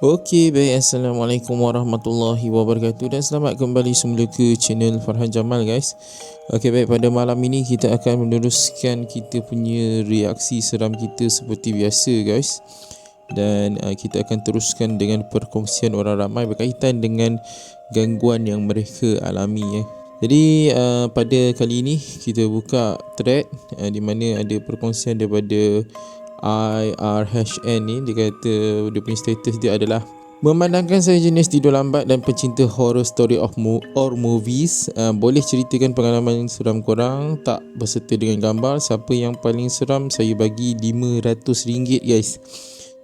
Okey, baik. Assalamualaikum warahmatullahi wabarakatuh dan selamat kembali semula ke channel Farhan Jamal, guys. Okey, baik, pada malam ini kita akan meneruskan kita punya reaksi seram kita seperti biasa, guys. Dan kita akan teruskan dengan perkongsian orang ramai berkaitan dengan gangguan yang mereka alami, ya. Jadi pada kali ini kita buka thread di mana ada perkongsian daripada IRHN ni. Dia kata dia punya status dia adalah: memandangkan saya jenis tidur lambat dan pecinta horror story or movies, boleh ceritakan pengalaman seram korang tak berserta dengan gambar. Siapa yang paling seram, saya bagi RM500, guys.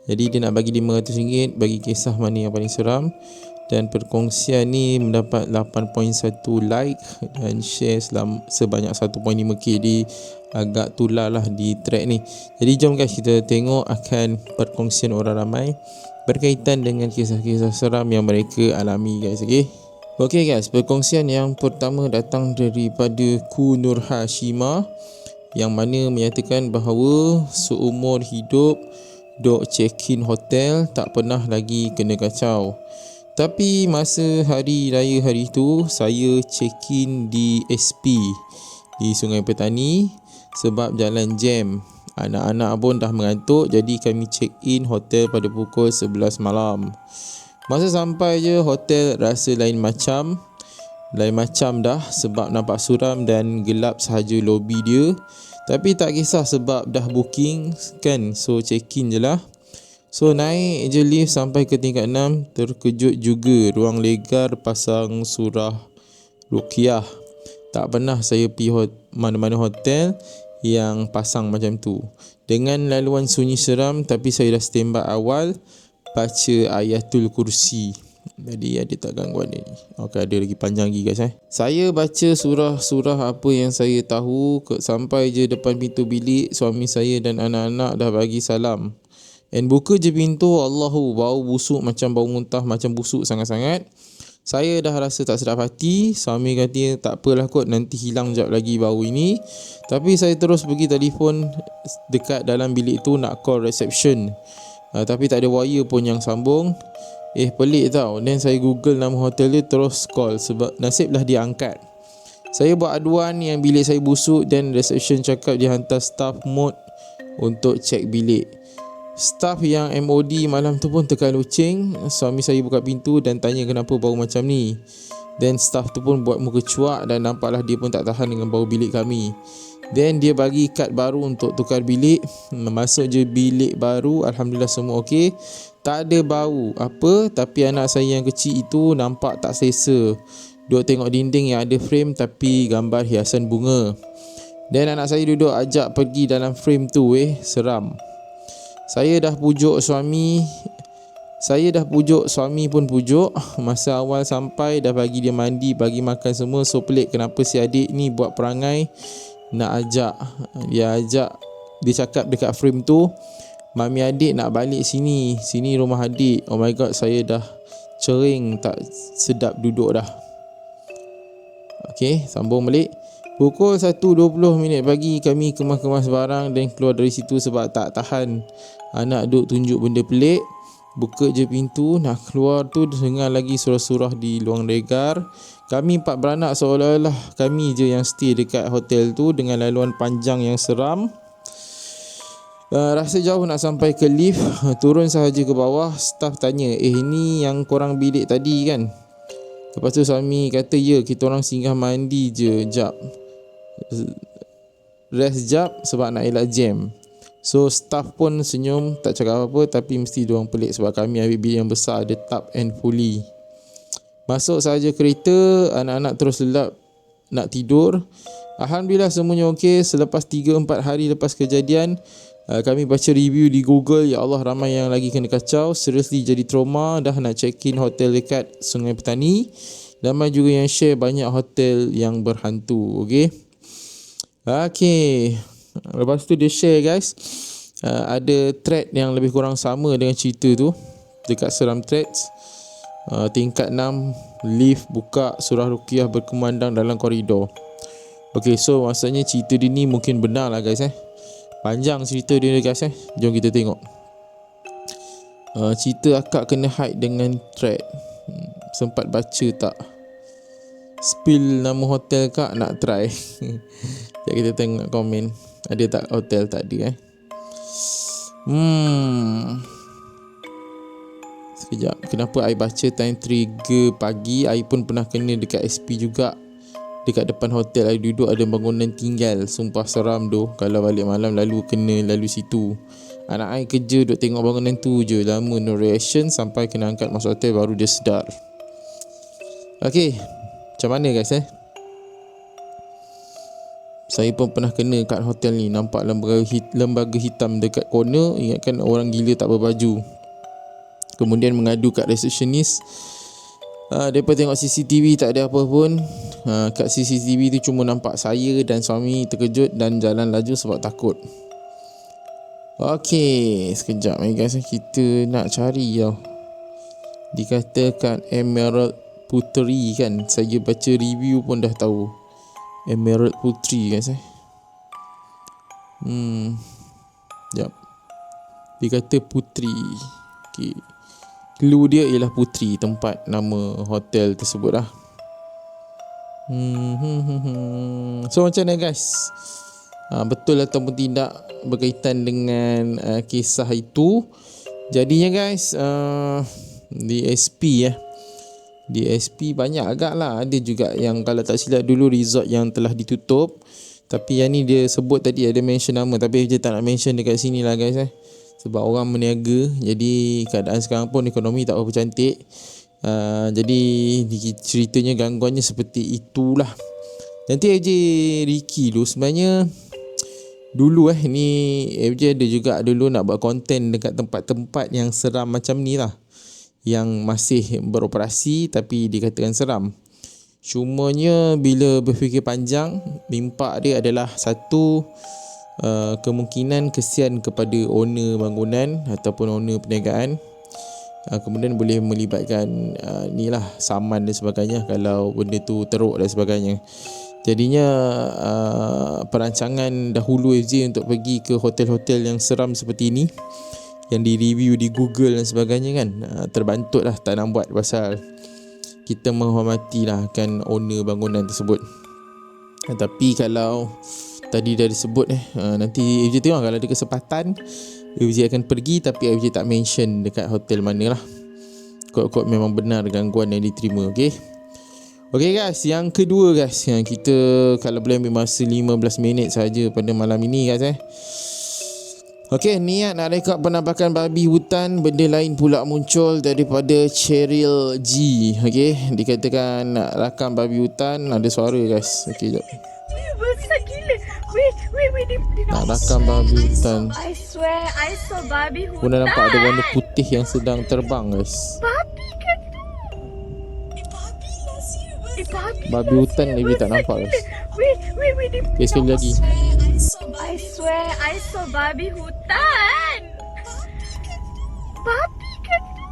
Jadi dia nak bagi RM500 bagi kisah mana yang paling seram. Dan perkongsian ni mendapat 8.1 like dan share sebanyak 1.5k. Di agak tular lah di track ni. Jadi jom, guys, kita tengok akan perkongsian orang ramai berkaitan dengan kisah-kisah seram yang mereka alami, guys. Okey, guys, perkongsian yang pertama datang daripada Ku Nur Hashima, yang mana menyatakan bahawa seumur hidup dok check-in hotel tak pernah lagi kena kacau. Tapi masa hari raya hari tu, saya check-in di SP di Sungai Petani sebab jalan jam. Anak-anak pun dah mengantuk, jadi kami check-in hotel pada pukul 11 malam. Masa sampai je hotel, rasa lain macam dah, sebab nampak suram dan gelap sahaja lobi dia. Tapi tak kisah sebab dah booking kan, so check-in je lah. So naik je lift sampai ke tingkat 6. Terkejut juga, ruang legar pasang surah Ruqyah. Tak pernah saya pergi mana-mana hotel yang pasang macam tu. Dengan laluan sunyi seram, tapi saya dah standby awal baca Ayatul Kursi. Jadi ada tak gangguan ni? Okay, ada lagi panjang lagi, guys. Saya baca surah-surah apa yang saya tahu. Sampai je depan pintu bilik, suami saya dan anak-anak dah bagi salam. And buka je pintu, Allahu, bau busuk macam bau muntah, macam busuk sangat-sangat. Saya dah rasa tak sedap hati. Suami kata tak apalah kot, nanti hilang jap lagi bau ini. Tapi saya terus pergi telefon dekat dalam bilik tu nak call reception. Tapi tak ada wire pun yang sambung. Pelik tau. Dan saya google nama hotel dia, terus call. Sebab nasiblah dia angkat. Saya buat aduan yang bilik saya busuk dan reception cakap dia hantar staff mode untuk cek bilik. Staff yang MOD malam tu pun tekan loceng. Suami saya buka pintu dan tanya kenapa bau macam ni. Dan staff tu pun buat muka cuak dan nampaklah dia pun tak tahan dengan bau bilik kami. Then dia bagi kad baru untuk tukar bilik. Masuk je bilik baru, alhamdulillah semua okey. Tak ada bau apa, tapi anak saya yang kecil itu nampak tak selesa. Duk tengok dinding yang ada frame tapi gambar hiasan bunga. Dan anak saya duduk ajak pergi dalam frame tu, seram. Saya dah pujuk suami pun pujuk. Masa awal sampai dah bagi dia mandi, bagi makan semua. So pelik kenapa si adik ni buat perangai nak ajak. Dia cakap dekat frame tu, mami adik nak balik sini rumah adik. Oh my god, saya dah cering, tak sedap duduk dah. Okey, sambung balik. Pukul 1.20 pagi kami kemas-kemas barang dan keluar dari situ sebab tak tahan. Anak duk tunjuk benda pelik. Buka je pintu, nak keluar tu dengar lagi surah-surah di luang legar. Kami 4 beranak seolah-olah kami je yang stay dekat hotel tu dengan laluan panjang yang seram. Rasa jauh nak sampai ke lift. Turun sahaja ke bawah. Staff tanya, ini yang korang bilik tadi kan? Lepas tu suami kata, ya, kita orang singgah mandi je jap. Rest jap sebab nak elak jam. So staff pun senyum, tak cakap apa-apa. Tapi mesti diorang pelik sebab kami ambil bilik yang besar, ada tub and fully. Masuk sahaja kereta, anak-anak terus lelap nak tidur. Alhamdulillah semuanya okey. Selepas 3-4 hari lepas kejadian, kami baca review di Google. Ya Allah, ramai yang lagi kena kacau. Seriously jadi trauma. Dah nak check-in hotel dekat Sungai Petani. Ramai juga yang share banyak hotel yang berhantu. Okay. Lepas tu dia share, guys, ada thread yang lebih kurang sama dengan cerita tu dekat Seram Threads. Tingkat 6, lift buka, surah Ruqyah berkumandang dalam koridor. Okay, so maksudnya cerita dia ni mungkin benar lah, guys. Panjang cerita dia, guys. Jom kita tengok. Cerita akak kena hide dengan thread. Sempat baca tak? Spill nama hotel kak, nak try. Sekejap kita tengok komen. Ada tak hotel? Tak ada Sekejap. Kenapa I baca time trigger pagi? I pun pernah kena dekat SP juga. Dekat depan hotel I duduk, ada bangunan tinggal. Sumpah seram doh. Kalau balik malam lalu situ. Anak I kerja duk tengok bangunan tu je. Lama no reaction sampai kena angkat masuk hotel baru dia sedar. Okay, macam mana guys Saya pun pernah kena kat hotel ni. Nampak lembaga hitam dekat corner. Ingatkan orang gila tak berbaju. Kemudian mengadu kat resepsionis. Mereka tengok CCTV tak ada apa pun. Kat CCTV tu cuma nampak saya dan suami terkejut dan jalan laju sebab takut. Okey, sekejap guys, kita nak cari tau. Dikatakan Emerald Puteri kan. Saya baca review pun dah tahu Emerald Puteri guys Sekejap. Dia kata Puteri. Okey, clue dia ialah Puteri, tempat nama hotel tersebut lah. So macam mana guys? Betul ataupun tidak berkaitan dengan kisah itu? Jadinya guys, di SP di SP banyak agak lah. Ada juga yang kalau tak silap dulu resort yang telah ditutup. Tapi yang ni dia sebut tadi ada mention nama, tapi dia tak nak mention dekat sini lah guys sebab orang meniaga. Jadi keadaan sekarang pun ekonomi tak berapa cantik. Jadi ceritanya gangguannya seperti itulah. Nanti AJ Ricky tu sebenarnya dulu ni AJ ada juga dulu nak buat konten dekat tempat-tempat yang seram macam ni lah, yang masih beroperasi tapi dikatakan seram. Cumanya bila berfikir panjang, impak dia adalah satu, kemungkinan kesian kepada owner bangunan ataupun owner perniagaan. Kemudian boleh melibatkan ni lah, saman dan sebagainya kalau benda tu teruk dan sebagainya. Jadinya perancangan dahulu FJ untuk pergi ke hotel-hotel yang seram seperti ini, yang di review di Google dan sebagainya kan, terbantut lah, tak nak buat pasal kita menghormati lah kan owner bangunan tersebut. Tapi kalau tadi dah disebut nanti FJ tengok kalau ada kesempatan FJ akan pergi, tapi FJ tak mention dekat hotel mana lah. Kod-kod memang benar gangguan yang diterima. Okay guys, yang kedua guys, yang kita kalau boleh ambil masa 15 minit saja pada malam ini guys Okay, niat nak rekod penampakan babi hutan, benda lain pula muncul daripada Cheryl G. Okay, dikatakan nak rakam babi hutan, ada suara guys. Okay, jap. Besar gila. Wait. Nak rakam babi hutan. I swear, I saw babi hutan. Pun dah nampak ada warna putih yang sedang terbang guys. Babi kan tu? Babi hutan ni tak nampak guys. Wait. Okay, sekali lagi. I swear, I saw babi hutan. Babi kan tu?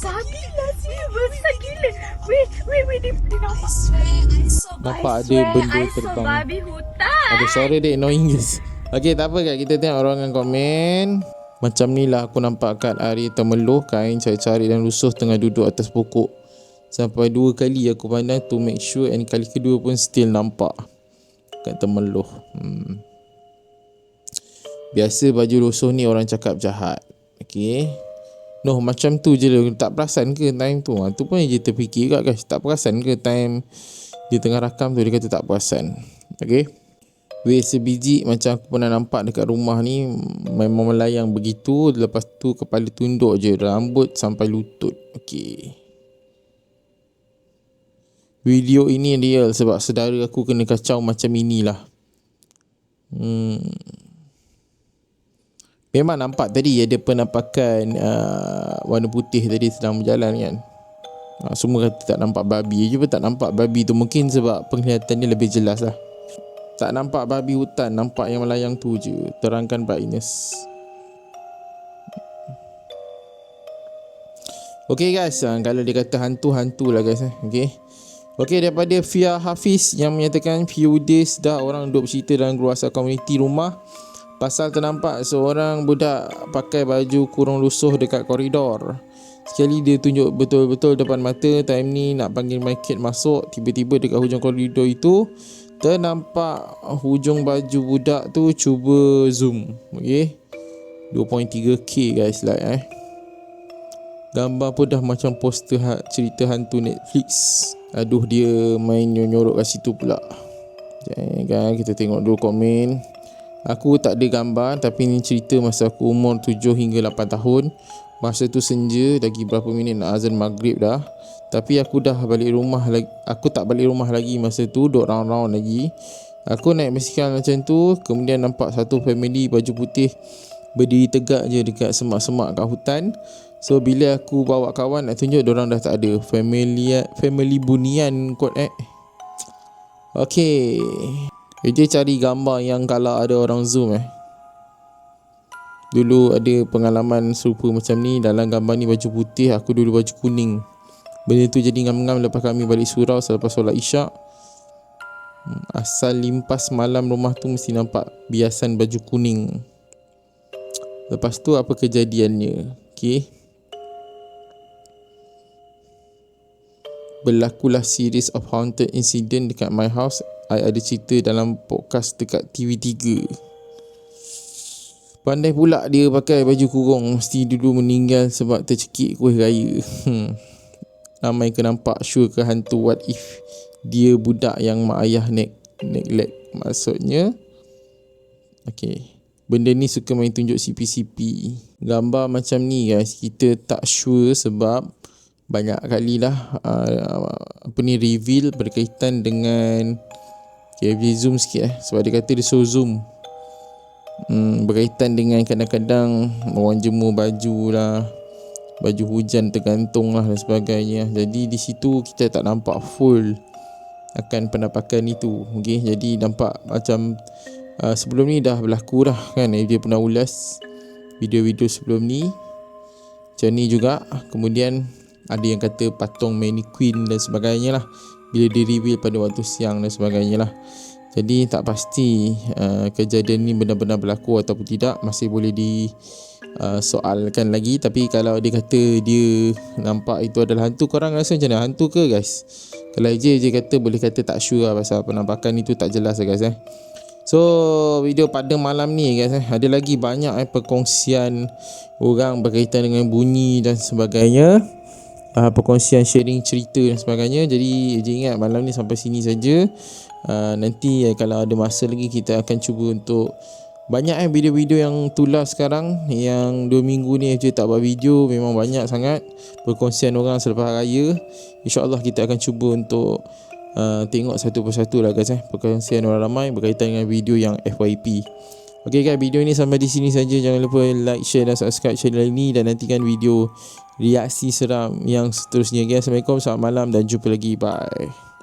Babi lah sih. Besar gila. Wait. Dia nampak. Nampak ada benda terbang. Babi hutan. Ada suara dia annoying guys. Okay, tak apa guys, kita tengok ruangan komen. Macam ni lah aku nampak kat Ari termeluh kain cari-cari dan lusuh tengah duduk atas pokok. Sampai 2 kali aku pandang to make sure, and kali kedua pun still nampak kat termeluh. Biasa baju lusuh ni orang cakap jahat. Okay, noh macam tu je lah. Tak perasan ke time tu? Tu pun je terfikir kat guys. Tak perasan ke time dia tengah rakam tu dia kata tak perasan. Okay, sebiji macam aku pernah nampak dekat rumah ni, memang melayang begitu. Lepas tu kepala tunduk je, rambut sampai lutut. Okay, video ini real sebab saudara aku kena kacau macam inilah. Memang nampak tadi ada penampakan warna putih tadi sedang berjalan kan. Semua kata tak nampak babi je pun tak nampak babi tu, mungkin sebab penglihatannya lebih jelas lah. Tak nampak babi hutan, nampak yang melayang tu je. Terangkan brightness. Okay guys, kalau dia kata hantu-hantu lah guys. Okay, daripada Fia Hafiz yang menyatakan few days dah orang duduk bercerita dalam grup WhatsApp community rumah Pasal ternampak seorang budak pakai baju kurung lusuh dekat koridor. Sekali dia tunjuk betul-betul depan mata. Time ni nak panggil my kid masuk, tiba-tiba dekat hujung koridor itu ternampak hujung baju budak tu cuba zoom. Okay, 2.3K guys like Gambar pun dah macam poster cerita hantu Netflix. Aduh, dia main nyorok kat situ pula. Jangan, kita tengok dulu komen. Aku tak ada gambar, tapi ni cerita masa aku umur 7 hingga 8 tahun. Masa tu senja, lagi berapa minit nak azan maghrib dah. Tapi aku dah balik rumah lagi. Aku tak balik rumah lagi masa tu, duk round-round lagi. Aku naik basikal macam tu, kemudian nampak satu family baju putih berdiri tegak je dekat semak-semak kat hutan. So bila aku bawa kawan nak tunjuk, diorang dah tak ada. Family bunian kot Okay, dia cari gambar yang kalau ada orang zoom Dulu ada pengalaman serupa macam ni. Dalam gambar ni baju putih, aku dulu baju kuning. Benda tu jadi ngam-ngam lepas kami balik surau selepas solat isyak. Asal limpas malam rumah tu mesti nampak biasan baju kuning. Lepas tu apa kejadiannya? Okay, berlakulah series of haunted incident dekat my house. I ada cerita dalam podcast dekat TV3. Pandai pula dia pakai baju kurung. Mesti dulu meninggal sebab tercekik kuih raya. Ramai ke nampak sure ke hantu. What if dia budak yang mak ayah neglect? Maksudnya okay, benda ni suka main tunjuk CP-CP. Gambar macam ni guys, kita tak sure sebab banyak kali lah reveal berkaitan dengan boleh zoom sikit sebab dia kata dia show zoom berkaitan dengan kadang-kadang orang jemur baju lah, baju hujan tergantung lah dan sebagainya. Jadi di situ kita tak nampak full akan penampakan itu. Okay, jadi nampak macam sebelum ni dah berlaku dah kan. Dia pernah ulas video-video sebelum ni macam ni juga. Kemudian ada yang kata patung mannequin dan sebagainya lah bila di reveal pada waktu siang dan sebagainya lah. Jadi tak pasti kejadian ni benar-benar berlaku ataupun tidak, masih boleh disoalkan lagi. Tapi kalau dia kata dia nampak itu adalah hantu, korang rasa macam mana? Hantu ke guys? Kalau je kata, boleh kata tak sure lah pasal penampakan itu tak jelas lah guys So video pada malam ni guys ada lagi banyak perkongsian orang berkaitan dengan bunyi dan sebagainya. Perkongsian sharing cerita dan sebagainya. Jadi ingat malam ni sampai sini saja. Nanti kalau ada masa lagi kita akan cuba untuk banyak video-video yang tulas sekarang. Yang 2 minggu ni je tak buat video, memang banyak sangat perkongsian orang selepas raya. InsyaAllah kita akan cuba untuk tengok satu persatu lah guys perkongsian orang ramai berkaitan dengan video yang FYP. Okay guys, video ni sampai di sini saja. Jangan lupa like, share dan subscribe channel ini dan nantikan video reaksi seram yang seterusnya guys. Assalamualaikum, selamat malam dan jumpa lagi. Bye.